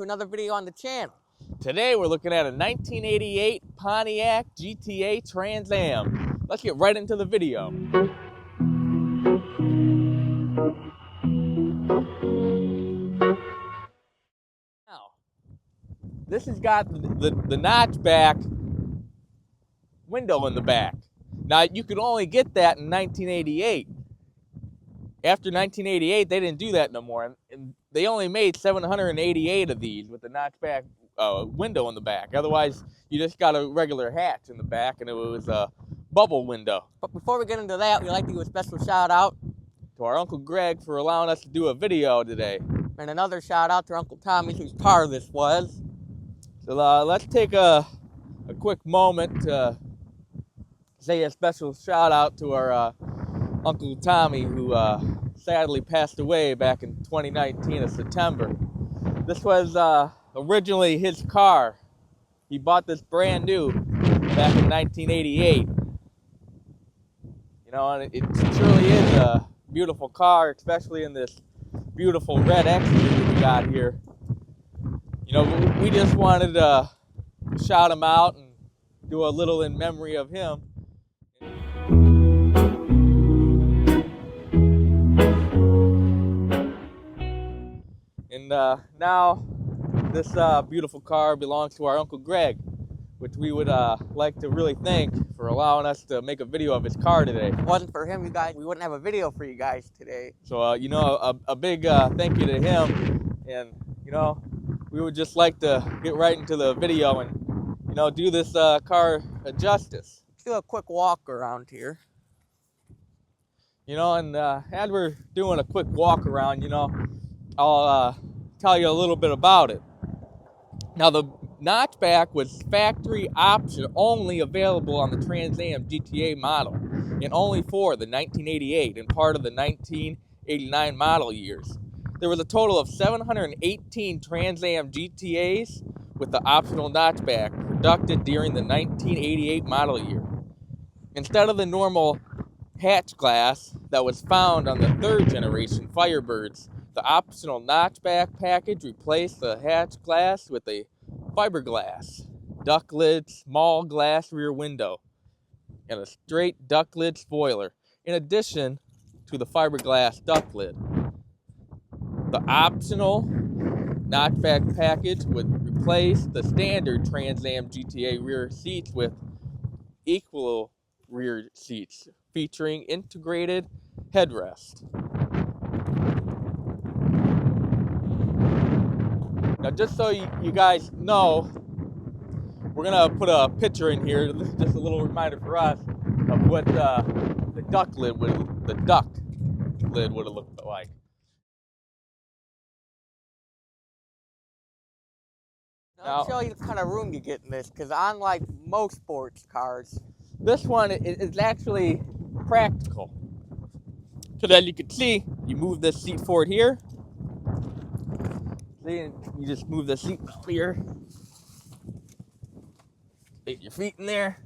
to another video on the channel. Today we're looking at a 1988 Pontiac GTA Trans Am. Let's get right into the video. Now, this has got the notchback window in the back. Now, you could only get that in 1988. After 1988, they didn't do that no more. And they only made 788 of these with the notchback window in the back. Otherwise, you just got a regular hatch in the back, and it was a bubble window. But before we get into that, we'd like to give a special shout out to our Uncle Greg for allowing us to do a video today. And another shout out to Uncle Tommy, whose car this was. So let's take a quick moment to say a special shout out to our Uncle Tommy, who sadly passed away back in 2019 of September. This was originally his car. He bought this brand new back in 1988. You know, and it truly is a beautiful car, especially in this beautiful red exterior that we got here. You know, we just wanted to shout him out and do a little in memory of him. And now this beautiful car belongs to our Uncle Greg, which we would like to really thank for allowing us to make a video of his car today. If it wasn't for him, you guys, we wouldn't have a video for you guys today. So, you know, a big thank you to him. And, you know, we would just like to get right into the video and, you know, do this car a justice. Let's do a quick walk around here. You know, and as we're doing a quick walk around, you know, I'll tell you a little bit about it. Now, the notchback was factory option only available on the Trans Am GTA model, and only for the 1988 and part of the 1989 model years. There was a total of 718 Trans Am GTAs with the optional notchback produced during the 1988 model year. Instead of the normal hatch glass that was found on the third generation Firebirds, the optional notchback package replaced the hatch glass with a fiberglass duck lid, small glass rear window, and a straight duck lid spoiler, in addition to the fiberglass duck lid. The optional notchback package would replace the standard Trans Am GTA rear seats with equal rear seats, featuring integrated headrest. Now, just so you guys know, we're going to put a picture in here, just a little reminder for us of what the duck lid would have looked like. I'll show you the kind of room you get in this, because unlike most sports cars, this one is actually practical. So that you can see, you move this seat forward here. Then you just move the seat up here. Get your feet in there.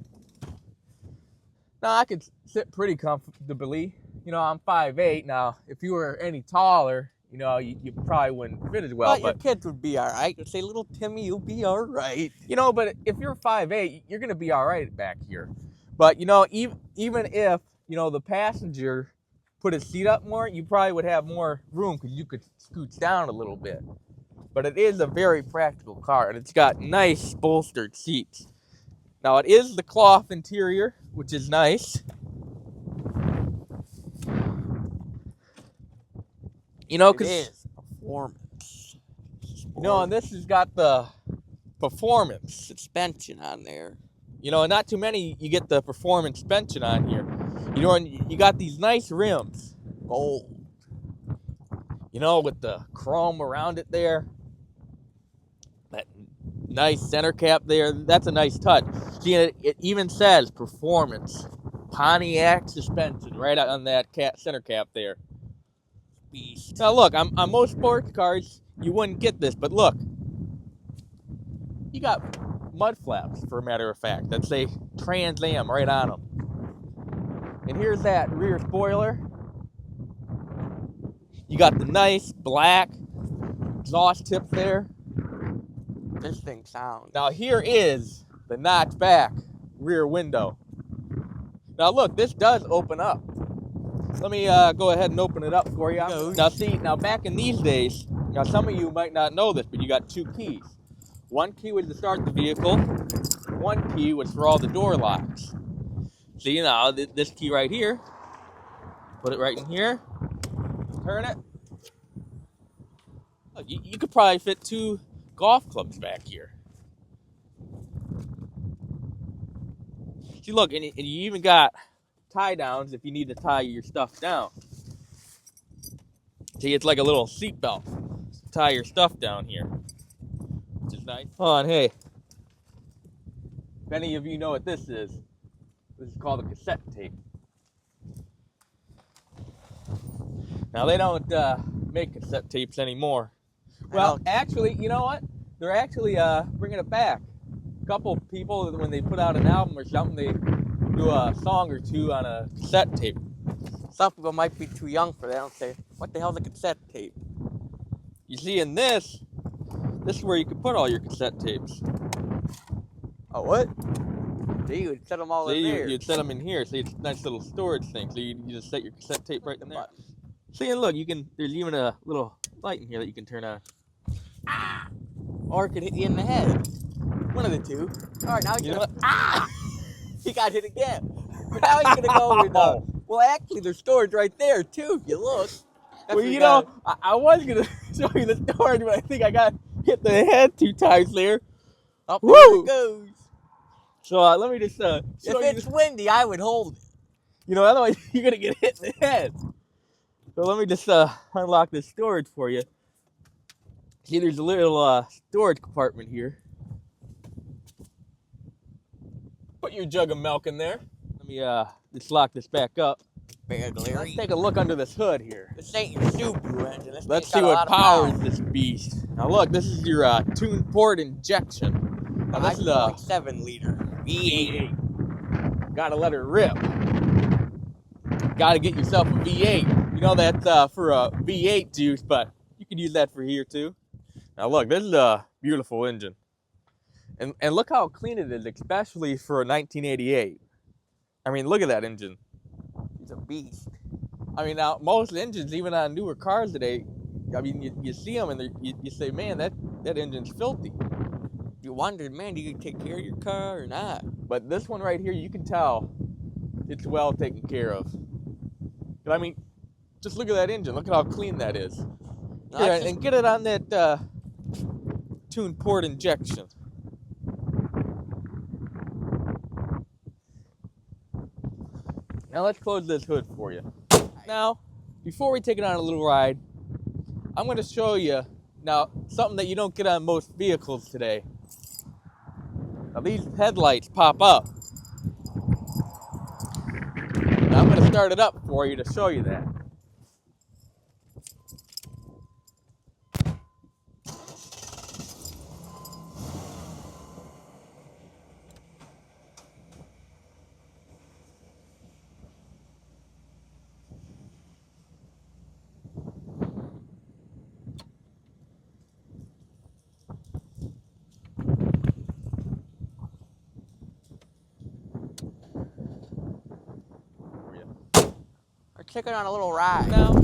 Now, I could sit pretty comfortably. You know, I'm 5'8". Now, if you were any taller, you know, you probably wouldn't fit as well. But your kids would be all right. You'd say, little Timmy, you'll be all right. You know, but if you're 5'8", you're going to be all right back here. But, you know, even if, you know, the passenger put his seat up more, you probably would have more room because you could scooch down a little bit. But it is a very practical car, and it's got nice bolstered seats. Now, it is the cloth interior, which is nice. You know, because it is performance. You know, and this has got the performance suspension on there. You know, and not too many you get the performance suspension on here. You know, and you got these nice rims, gold. You know, with the chrome around it there. That nice center cap there, that's a nice touch. See, it even says performance Pontiac suspension right on that center cap there. Beast. Now look, on most sports cars you wouldn't get this, but look, you got mud flaps, for a matter of fact, that say Trans Am right on them. And here's that rear spoiler. You got the nice black exhaust tip there. this thing sounds. Now here is the notch-back rear window. Now look, this does open up. Let me go ahead and open it up for you. Now see, back in these days, now some of you might not know this, but you got 2 keys. One key was to start the vehicle. One key was for all the door locks. See now, this key right here, put it right in here, turn it. Look, you could probably fit 2 golf clubs back here. See, look, and you even got tie downs if you need to tie your stuff down. See, it's like a little seat belt to tie your stuff down here, which is nice. Hold on, hey. If any of you know what this is called a cassette tape. Now, they don't make cassette tapes anymore. Well, actually, you know what? They're actually bringing it back. A couple people, when they put out an album or something, they do a song or 2 on a cassette tape. Some people might be too young for that. Don't say, what the hell's a cassette tape? You see, in this is where you can put all your cassette tapes. Oh, what? See, you would set them all in there. You'd set them in here. See, it's a nice little storage thing. So you just set your cassette tape right in there. See, and look, there's even a little light in here that you can turn on. Ah! Or it could hit you in the head. One of the 2. All right, now you're ah! He got hit again. But now he's gonna go with well, actually, there's storage right there too. If you look. Well, you know, I was gonna show you the storage, but I think I got hit the head 2 times there. Up there it goes. So let me just show you. If it's windy, I would hold it. You know, otherwise you're gonna get hit in the head. So let me just unlock this storage for you. See, there's a little storage compartment here. Put your jug of milk in there. Let me just lock this back up. Let's take a look under this hood here. This ain't your Subaru engine. Let's see what powers this beast. Now look, this is your tune port injection. Now this is a 7 liter V8. Gotta let her rip. Gotta get yourself a V8. You know that's for a V8 juice, but you could use that for here too. Now look, this is a beautiful engine. And look how clean it is, especially for a 1988. I mean, look at that engine. It's a beast. I mean, now, most engines, even on newer cars today, I mean, you see them and you say, man, that engine's filthy. You wondered, man, do you take care of your car or not? But this one right here, you can tell it's well taken care of. I mean, just look at that engine. Look at how clean that is. No, Here, and get it on that tune port injection. Now let's close this hood for you. Now, before we take it on a little ride, I'm going to show you now something that you don't get on most vehicles today. Now these headlights pop up. Now I'm going to start it up for you to show you that. Take it on a little ride. Now,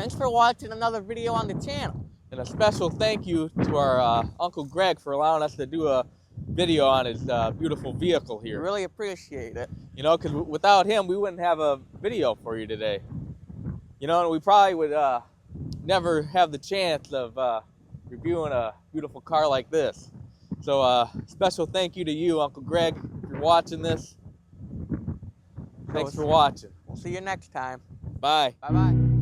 Thanks for watching another video on the channel. And a special thank you to our Uncle Greg for allowing us to do a video on his beautiful vehicle here. Really appreciate it. You know, because without him, we wouldn't have a video for you today. You know, and we probably would never have the chance of reviewing a beautiful car like this. So special thank you to you, Uncle Greg, if you're watching this. Thanks for watching. We'll see you next time. Bye. Bye-bye.